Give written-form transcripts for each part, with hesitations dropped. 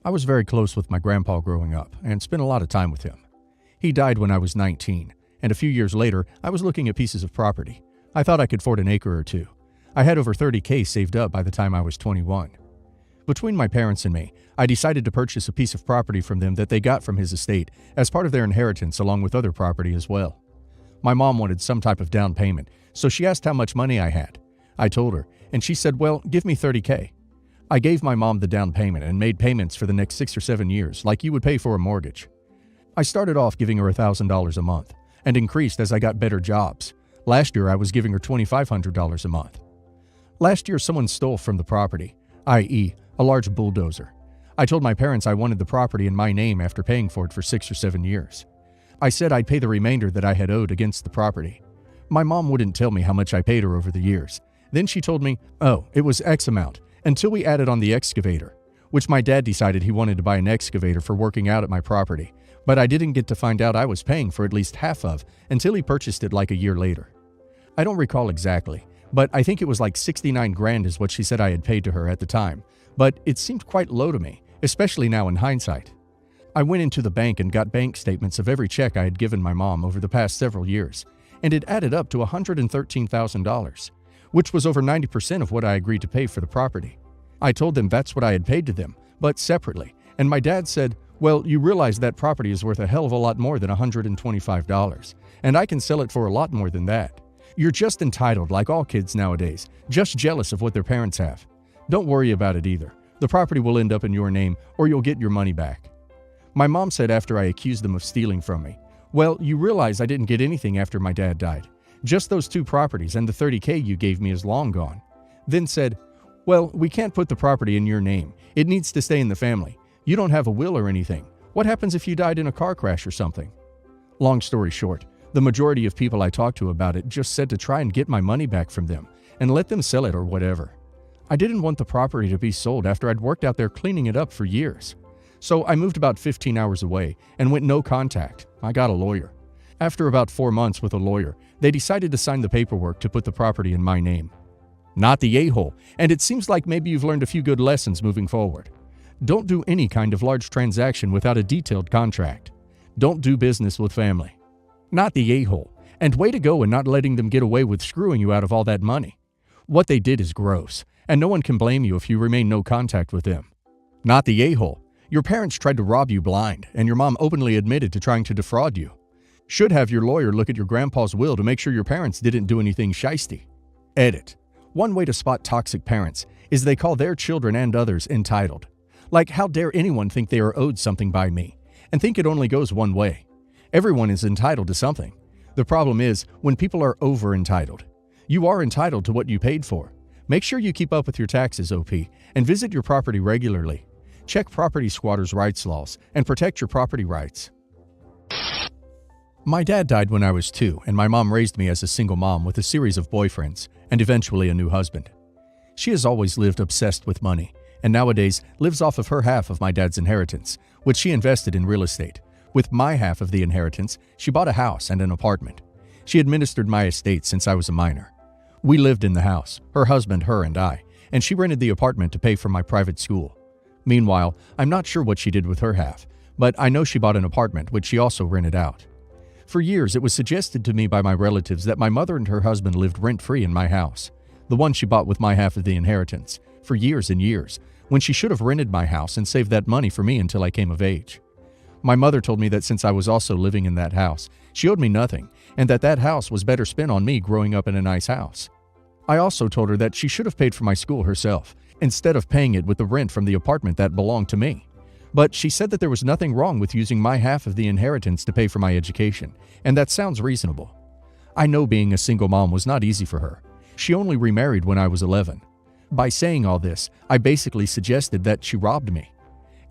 I was very close with my grandpa growing up and spent a lot of time with him. He died when I was 19, and a few years later, I was looking at pieces of property. I thought I could afford an acre or two. I had over $30K saved up by the time I was 21. Between my parents and me, I decided to purchase a piece of property from them that they got from his estate as part of their inheritance along with other property as well. My mom wanted some type of down payment, so she asked how much money I had. I told her, and she said, well, give me $30K. I gave my mom the down payment and made payments for the next 6 or 7 years, like you would pay for a mortgage. I started off giving her $1,000 a month and increased as I got better jobs. Last year, I was giving her $2,500 a month. Last year, someone stole from the property, i.e., a large bulldozer. I told my parents I wanted the property in my name after paying for it for 6 or 7 years. I said I'd pay the remainder that I had owed against the property. My mom wouldn't tell me how much I paid her over the years. Then she told me, oh, it was X amount, until we added on the excavator, which my dad decided he wanted to buy an excavator for working out at my property, but I didn't get to find out I was paying for at least half of until he purchased it like a year later. I don't recall exactly, but I think it was like 69 grand is what she said I had paid to her at the time, but it seemed quite low to me, especially now in hindsight. I went into the bank and got bank statements of every check I had given my mom over the past several years, and it added up to $113,000, which was over 90% of what I agreed to pay for the property. I told them that's what I had paid to them, but separately, and my dad said, well, you realize that property is worth a hell of a lot more than $125, and I can sell it for a lot more than that. You're just entitled like all kids nowadays, just jealous of what their parents have. Don't worry about it either. The property will end up in your name or you'll get your money back. My mom said after I accused them of stealing from me, well, you realize I didn't get anything after my dad died. Just those 2 properties and the $30K you gave me is long gone. Then said, well, we can't put the property in your name. It needs to stay in the family. You don't have a will or anything. What happens if you died in a car crash or something? Long story short, the majority of people I talked to about it just said to try and get my money back from them and let them sell it or whatever. I didn't want the property to be sold after I'd worked out there cleaning it up for years. So I moved about 15 hours away and went no contact. I got a lawyer. After about 4 months with a lawyer, they decided to sign the paperwork to put the property in my name. Not the a-hole, and it seems like maybe you've learned a few good lessons moving forward. Don't do any kind of large transaction without a detailed contract. Don't do business with family. Not the a-hole, and way to go in not letting them get away with screwing you out of all that money. What they did is gross, and no one can blame you if you remain no contact with them. Not the a-hole. Your parents tried to rob you blind, and your mom openly admitted to trying to defraud you. Should have your lawyer look at your grandpa's will to make sure your parents didn't do anything shisty. Edit. One way to spot toxic parents is they call their children and others entitled. Like, how dare anyone think they are owed something by me, and think it only goes one way. Everyone is entitled to something. The problem is when people are over-entitled. You are entitled to what you paid for. Make sure you keep up with your taxes, OP, and visit your property regularly. Check property squatters' rights laws and protect your property rights. My dad died when I was 2, and my mom raised me as a single mom with a series of boyfriends and eventually a new husband. She has always lived obsessed with money, and nowadays lives off of her half of my dad's inheritance, which she invested in real estate. With my half of the inheritance, she bought a house and an apartment. She administered my estate since I was a minor. We lived in the house, her husband, her, and I, and she rented the apartment to pay for my private school. Meanwhile, I'm not sure what she did with her half, but I know she bought an apartment which she also rented out. For years, it was suggested to me by my relatives that my mother and her husband lived rent-free in my house, the one she bought with my half of the inheritance, for years and years, when she should have rented my house and saved that money for me until I came of age. My mother told me that since I was also living in that house, she owed me nothing, and that house was better spent on me growing up in a nice house. I also told her that she should have paid for my school herself, instead of paying it with the rent from the apartment that belonged to me. But she said that there was nothing wrong with using my half of the inheritance to pay for my education, and that sounds reasonable. I know being a single mom was not easy for her. She only remarried when I was 11. By saying all this, I basically suggested that she robbed me.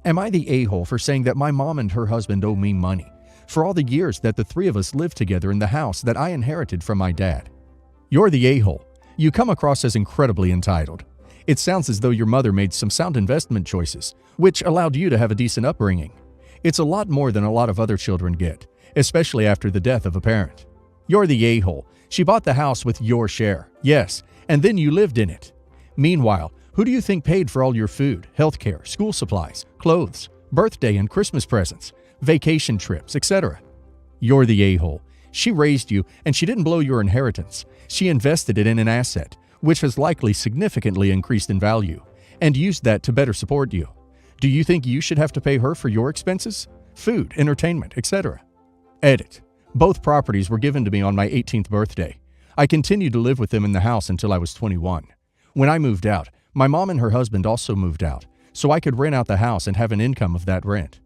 Am I the a-hole for saying that my mom and her husband owe me money for all the years that the 3 of us lived together in the house that I inherited from my dad? You're the a-hole. You come across as incredibly entitled. It sounds as though your mother made some sound investment choices, which allowed you to have a decent upbringing. It's a lot more than a lot of other children get, especially after the death of a parent. You're the a-hole. She bought the house with your share, yes, and then you lived in it. Meanwhile, Who do you think paid for all your food, healthcare, school supplies, clothes, birthday and Christmas presents, vacation trips, etc.? You're the a-hole. She raised you, and she didn't blow your inheritance. She invested it in an asset, which has likely significantly increased in value, and used that to better support you. Do you think you should have to pay her for your expenses? Food, entertainment, etc. Edit. Both properties were given to me on my 18th birthday. I continued to live with them in the house until I was 21. When I moved out, my mom and her husband also moved out, so I could rent out the house and have an income of that rent.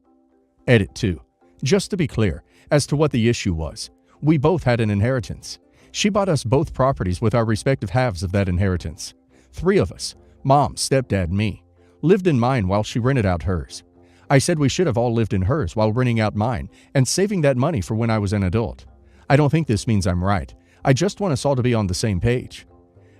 Edit 2. Just to be clear, as to what the issue was, we both had an inheritance. She bought us both properties with our respective halves of that inheritance. 3 of us, mom, stepdad, me, lived in mine while she rented out hers. I said we should have all lived in hers while renting out mine and saving that money for when I was an adult. I don't think this means I'm right. I just want us all to be on the same page.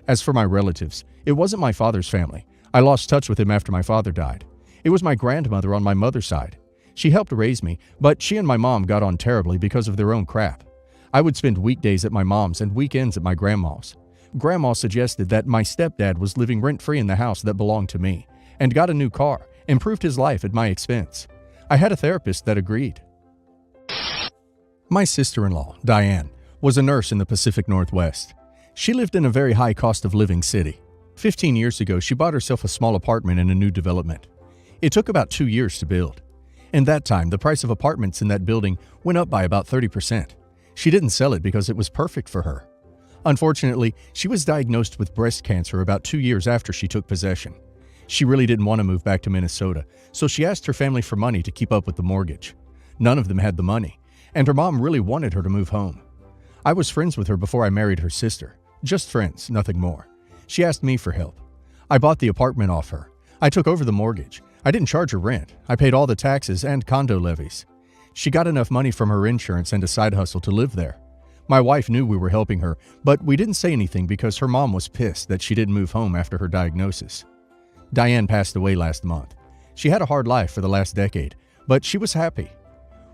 As for my relatives, it wasn't my father's family. I lost touch with him after my father died. It was my grandmother on my mother's side. She helped raise me, but she and my mom got on terribly because of their own crap. I would spend weekdays at my mom's and weekends at my grandma's. Grandma suggested that my stepdad was living rent-free in the house that belonged to me and got a new car, improved his life at my expense. I had a therapist that agreed. My sister-in-law, Diane, was a nurse in the Pacific Northwest. She lived in a very high cost of living city. 15 years ago, she bought herself a small apartment in a new development. It took about 2 years to build. In that time, the price of apartments in that building went up by about 30%. She didn't sell it because it was perfect for her. Unfortunately, she was diagnosed with breast cancer about 2 years after she took possession. She really didn't want to move back to Minnesota, so she asked her family for money to keep up with the mortgage. None of them had the money, and her mom really wanted her to move home. I was friends with her before I married her sister. Just friends, nothing more. She asked me for help. I bought the apartment off her. I took over the mortgage. I didn't charge her rent. I paid all the taxes and condo levies. She got enough money from her insurance and a side hustle to live there. My wife knew we were helping her, but we didn't say anything because her mom was pissed that she didn't move home after her diagnosis. Diane passed away last month. She had a hard life for the last decade, but she was happy.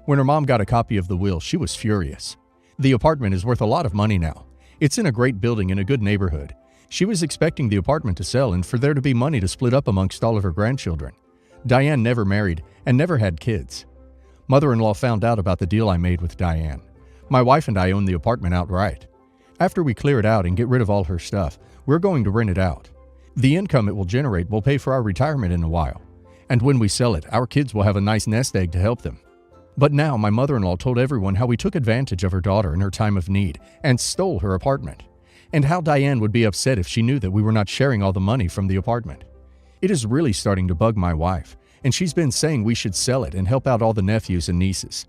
When her mom got a copy of the will, she was furious. The apartment is worth a lot of money now. It's in a great building in a good neighborhood. She was expecting the apartment to sell and for there to be money to split up amongst all of her grandchildren. Diane never married and never had kids. Mother-in-law found out about the deal I made with Diane. My wife and I own the apartment outright. After we clear it out and get rid of all her stuff, we're going to rent it out. The income it will generate will pay for our retirement in a while. And when we sell it, our kids will have a nice nest egg to help them. But now my mother-in-law told everyone how we took advantage of her daughter in her time of need and stole her apartment, and how Diane would be upset if she knew that we were not sharing all the money from the apartment. It is really starting to bug my wife, and she's been saying we should sell it and help out all the nephews and nieces.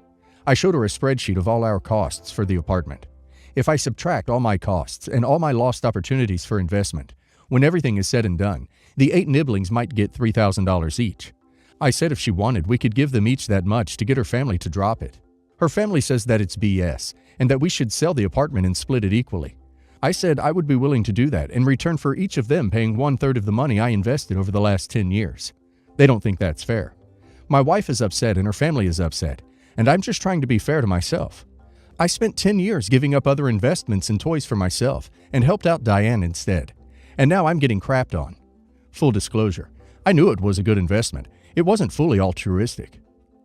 I showed her a spreadsheet of all our costs for the apartment. If I subtract all my costs and all my lost opportunities for investment, when everything is said and done, the 8 nibblings might get $3,000 each. I said if she wanted, we could give them each that much to get her family to drop it. Her family says that it's BS, and that we should sell the apartment and split it equally. I said I would be willing to do that in return for each of them paying 1/3 of the money I invested over the last 10 years. They don't think that's fair. My wife is upset and her family is upset, and I'm just trying to be fair to myself. I spent 10 years giving up other investments and toys for myself and helped out Diane instead. And now I'm getting crapped on. Full disclosure, I knew it was a good investment. It wasn't fully altruistic.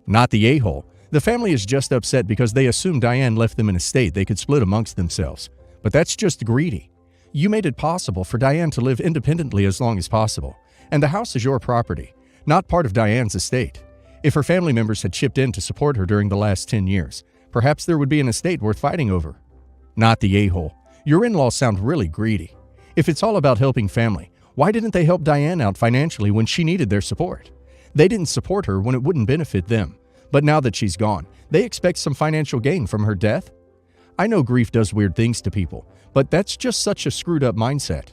Not the a-hole. The family is just upset because they assumed Diane left them an estate they could split amongst themselves. But that's just greedy. You made it possible for Diane to live independently as long as possible. And the house is your property, not part of Diane's estate. If her family members had chipped in to support her during the last 10 years, perhaps there would be an estate worth fighting over. Not the a-hole. Your in-laws sound really greedy. If it's all about helping family, why didn't they help Diane out financially when she needed their support? They didn't support her when it wouldn't benefit them. But now that she's gone, they expect some financial gain from her death? I know grief does weird things to people, but that's just such a screwed up mindset.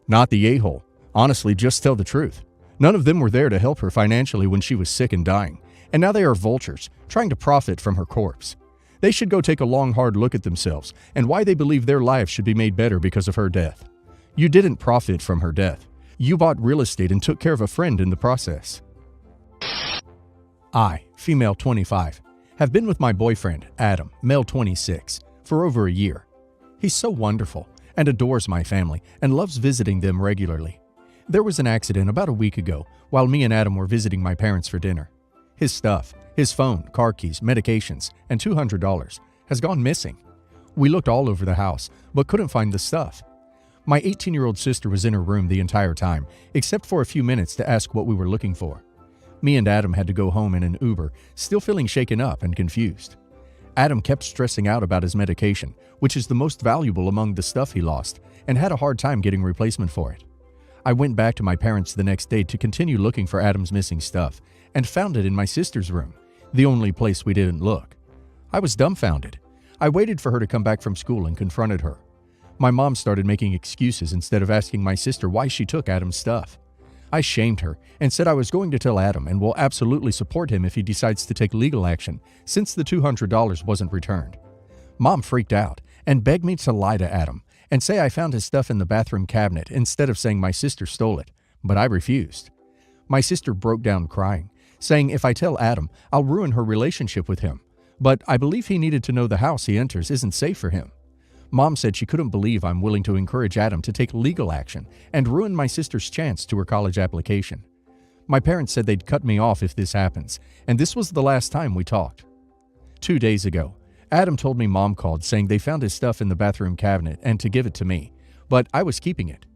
Not the a-hole. Honestly, just tell the truth. None of them were there to help her financially when she was sick and dying, and now they are vultures, trying to profit from her corpse. They should go take a long, hard look at themselves and why they believe their lives should be made better because of her death. You didn't profit from her death. You bought real estate and took care of a friend in the process. I, female 25, have been with my boyfriend, Adam, male 26, for over a year. He's so wonderful and adores my family and loves visiting them regularly. There was an accident about a week ago while me and Adam were visiting my parents for dinner. His stuff, his phone, car keys, medications, and $200 has gone missing. We looked all over the house, but couldn't find the stuff. My 18-year-old sister was in her room the entire time, except for a few minutes to ask what we were looking for. Me and Adam had to go home in an Uber, still feeling shaken up and confused. Adam kept stressing out about his medication, which is the most valuable among the stuff he lost, and had a hard time getting replacement for it. I went back to my parents the next day to continue looking for Adam's missing stuff, and found it in my sister's room, the only place we didn't look. I was dumbfounded. I waited for her to come back from school and confronted her. My mom started making excuses instead of asking my sister why she took Adam's stuff. I shamed her and said I was going to tell Adam and will absolutely support him if he decides to take legal action since the $200 wasn't returned. Mom freaked out and begged me to lie to Adam and say I found his stuff in the bathroom cabinet instead of saying my sister stole it, but I refused. My sister broke down crying, saying if I tell Adam, I'll ruin her relationship with him, but I believe he needed to know the house he enters isn't safe for him. Mom said she couldn't believe I'm willing to encourage Adam to take legal action and ruin my sister's chance to her college application. My parents said they'd cut me off if this happens, and this was the last time we talked. 2 days ago, Adam told me Mom called saying they found his stuff in the bathroom cabinet and to give it to me, but I was keeping it.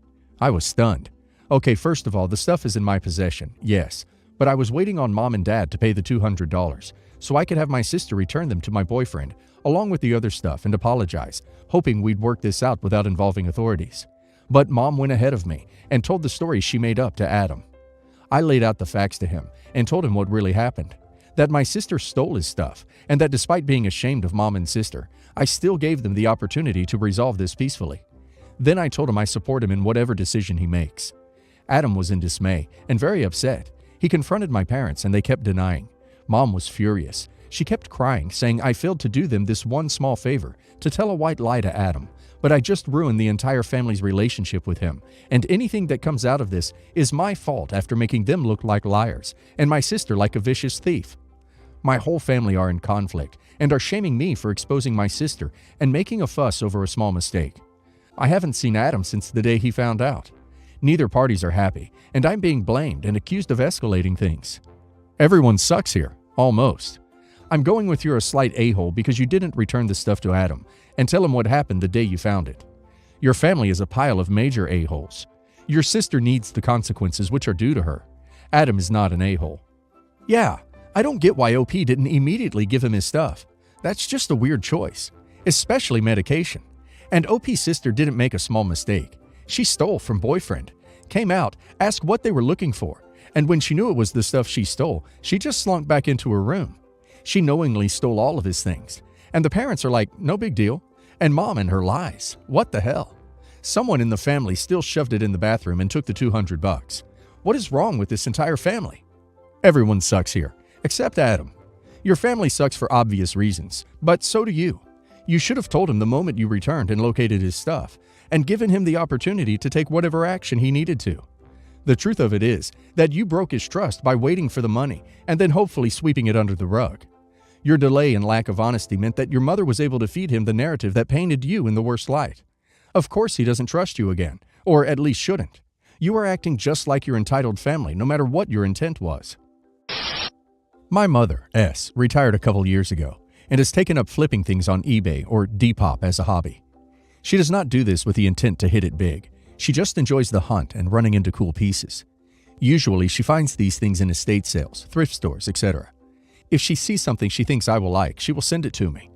I was stunned. Okay, first of all, the stuff is in my possession, yes, but I was waiting on Mom and Dad to pay the $200 so I could have my sister return them to my boyfriend along with the other stuff and apologize, hoping we'd work this out without involving authorities. But Mom went ahead of me and told the story she made up to Adam. I laid out the facts to him and told him what really happened, that my sister stole his stuff and that despite being ashamed of Mom and sister, I still gave them the opportunity to resolve this peacefully. Then I told him I support him in whatever decision he makes. Adam was in dismay and very upset. He confronted my parents and they kept denying. Mom was furious. She kept crying, saying I failed to do them this one small favor, to tell a white lie to Adam, but I just ruined the entire family's relationship with him, and anything that comes out of this is my fault after making them look like liars, and my sister like a vicious thief. My whole family are in conflict, and are shaming me for exposing my sister and making a fuss over a small mistake. I haven't seen Adam since the day he found out. Neither parties are happy, and I'm being blamed and accused of escalating things. Everyone sucks here, almost. I'm going with you're a slight a-hole because you didn't return the stuff to Adam and tell him what happened the day you found it. Your family is a pile of major a-holes. Your sister needs the consequences which are due to her. Adam is not an a-hole. Yeah, I don't get why OP didn't immediately give him his stuff. That's just a weird choice, especially medication. And OP's sister didn't make a small mistake. She stole from boyfriend, came out, asked what they were looking for, and when she knew it was the stuff she stole, she just slunk back into her room. She knowingly stole all of his things. And the parents are like, no big deal. And Mom and her lies. What the hell? Someone in the family still shoved it in the bathroom and took the $200. What is wrong with this entire family? Everyone sucks here, except Adam. Your family sucks for obvious reasons, but so do you. You should have told him the moment you returned and located his stuff, and given him the opportunity to take whatever action he needed to. The truth of it is that you broke his trust by waiting for the money and then hopefully sweeping it under the rug. Your delay and lack of honesty meant that your mother was able to feed him the narrative that painted you in the worst light. Of course he doesn't trust you again, or at least shouldn't. You are acting just like your entitled family, no matter what your intent was. My mother, S., retired a couple years ago and has taken up flipping things on eBay or Depop as a hobby. She does not do this with the intent to hit it big. She just enjoys the hunt and running into cool pieces. Usually she finds these things in estate sales, thrift stores, etc. If she sees something she thinks I will like, she will send it to me.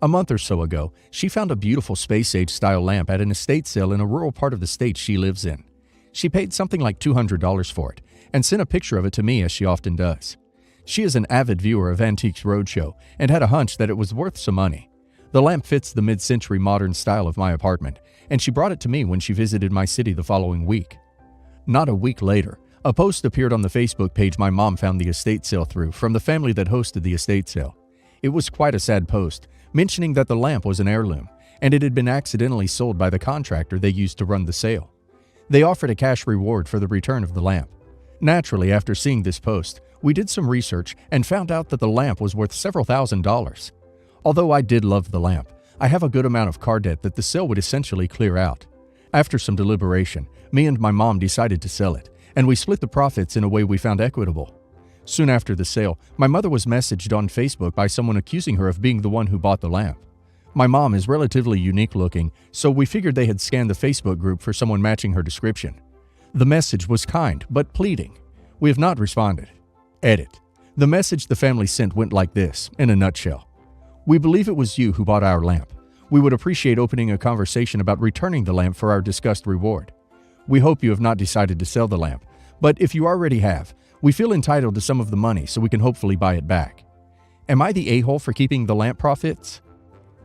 A month or so ago, she found a beautiful space-age style lamp at an estate sale in a rural part of the state she lives in. She paid something like $200 for it and sent a picture of it to me as she often does. She is an avid viewer of Antiques Roadshow and had a hunch that it was worth some money. The lamp fits the mid-century modern style of my apartment, and she brought it to me when she visited my city the following week. Not a week later, a post appeared on the Facebook page my mom found the estate sale through from the family that hosted the estate sale. It was quite a sad post, mentioning that the lamp was an heirloom, and it had been accidentally sold by the contractor they used to run the sale. They offered a cash reward for the return of the lamp. Naturally, after seeing this post, we did some research and found out that the lamp was worth several $1,000s. Although I did love the lamp, I have a good amount of car debt that the sale would essentially clear out. After some deliberation, me and my mom decided to sell it, and we split the profits in a way we found equitable. Soon after the sale, my mother was messaged on Facebook by someone accusing her of being the one who bought the lamp. My mom is relatively unique looking, so we figured they had scanned the Facebook group for someone matching her description. The message was kind, but pleading. We have not responded. Edit. The message the family sent went like this, in a nutshell. We believe it was you who bought our lamp. We would appreciate opening a conversation about returning the lamp for our discussed reward. We hope you have not decided to sell the lamp, but if you already have, we feel entitled to some of the money so we can hopefully buy it back. Am I the a-hole for keeping the lamp profits?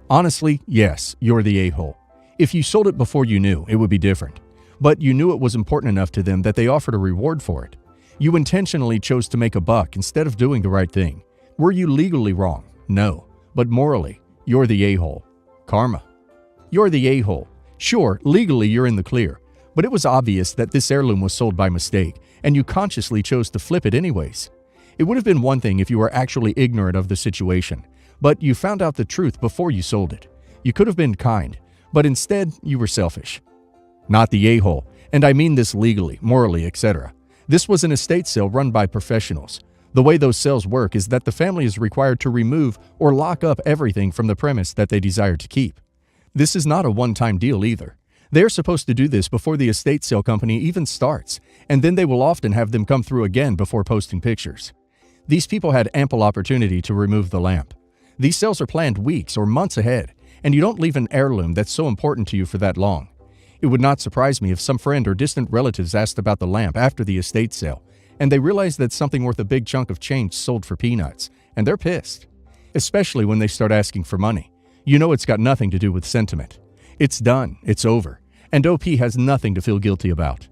Honestly, yes, you're the a-hole. If you sold it before you knew, it would be different. But you knew it was important enough to them that they offered a reward for it. You intentionally chose to make a buck instead of doing the right thing. Were you legally wrong? No. But morally, you're the a-hole. Karma. You're the a-hole. Sure, legally you're in the clear, but it was obvious that this heirloom was sold by mistake, and you consciously chose to flip it anyways. It would have been one thing if you were actually ignorant of the situation, but you found out the truth before you sold it. You could have been kind, but instead you were selfish. Not the a-hole, and I mean this legally, morally, etc. This was an estate sale run by professionals. The way those sales work is that the family is required to remove or lock up everything from the premise that they desire to keep. This is not a one-time deal either. They are supposed to do this before the estate sale company even starts, and then they will often have them come through again before posting pictures. These people had ample opportunity to remove the lamp. These sales are planned weeks or months ahead, and you don't leave an heirloom that's so important to you for that long. It would not surprise me if some friend or distant relatives asked about the lamp after the estate sale, and they realize that something worth a big chunk of change sold for peanuts, and they're pissed. Especially when they start asking for money. You know it's got nothing to do with sentiment. It's done, it's over, and OP has nothing to feel guilty about.